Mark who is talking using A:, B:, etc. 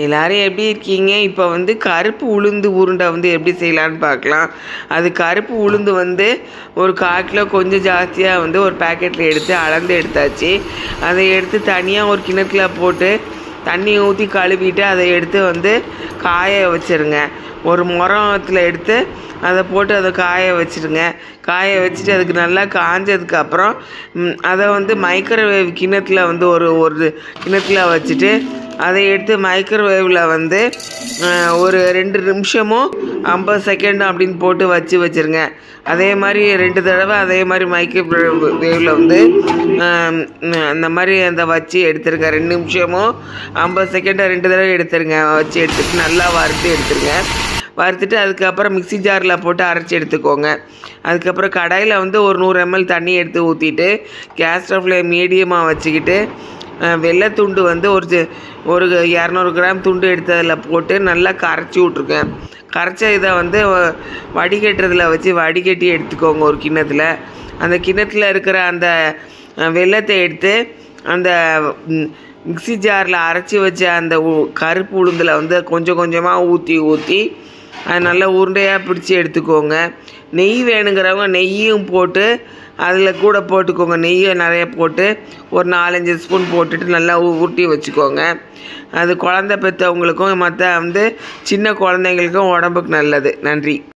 A: எல்லோரும் எப்படி இருக்கீங்க? இப்போ வந்து கருப்பு உளுந்து உருண்டை வந்து எப்படி செய்யலான்னு பார்க்கலாம். அது கருப்பு உளுந்து வந்து ஒரு 1/4 கிலோ கொஞ்சம் ஜாஸ்தியாக வந்து ஒரு பேக்கெட்டில் எடுத்து அளந்து எடுத்தாச்சு. அதை எடுத்து தனியாக ஒரு கிணத்துல போட்டு தண்ணி ஊற்றி கழுவிட்டு அதை எடுத்து வந்து காய வச்சுருங்க. ஒரு முறத்தில் எடுத்து அதை போட்டு அதை காய வச்சுருங்க. காய வச்சுட்டு அதுக்கு நல்லா காஞ்சதுக்கப்புறம் அதை வந்து மைக்ரோவேவ் கிணத்துல வந்து ஒரு கிணத்துல வச்சுட்டு அதை எடுத்து மைக்ரோவேவில் வந்து ஒரு 2 நிமிஷமோ 50 செகண்ட் அப்படின்னு போட்டு வச்சுருங்க. அதே மாதிரி 2 தடவை அதே மாதிரி மைக்ரோவேவில் வந்து அந்த மாதிரி அந்த வச்சு எடுத்துருங்க. 2 நிமிஷமோ 50 செகண்டை 2 தடவை எடுத்துருங்க. வச்சு எடுத்துட்டு நல்லா வறுத்து எடுத்துருங்க. வறுத்துட்டு அதுக்கப்புறம் மிக்ஸி ஜாரில் போட்டு அரைச்சி எடுத்துக்கோங்க. அதுக்கப்புறம் கடாயில் வந்து ஒரு 100 ml தண்ணி எடுத்து ஊற்றிட்டு கேஸ் ஸ்டவ்வில் மீடியமாக வச்சுக்கிட்டு வெள்ளைத்துண்டு வந்து ஒரு 200 கிராம் துண்டு எடுத்து அதில் போட்டு நல்லா கரைச்சி விட்ருக்கேன். கரைச்ச இதை வந்து வடிகட்டுறதுல வச்சு வடிகட்டி எடுத்துக்கோங்க. ஒரு கிண்ணத்தில் அந்த கிண்ணத்தில் இருக்கிற அந்த வெள்ளத்தை எடுத்து அந்த மிக்ஸி ஜாரில் அரைச்சி வச்ச அந்த கருப்பு உளுந்தில் வந்து கொஞ்சம் கொஞ்சமாக ஊற்றி அது நல்லா உருண்டையாக பிடிச்சி எடுத்துக்கோங்க. நெய் வேணுங்கிறவங்க நெய்யும் போட்டு அதில் கூட போட்டுக்கோங்க. நெய்யை நிறைய போட்டு ஒரு 4-5 ஸ்பூன் போட்டுட்டு நல்லா ஊட்டி வச்சுக்கோங்க. அது குழந்த பெற்றவங்களுக்கும் மற்ற வந்து சின்ன குழந்தைங்களுக்கும் உடம்புக்கு நல்லது. நன்றி.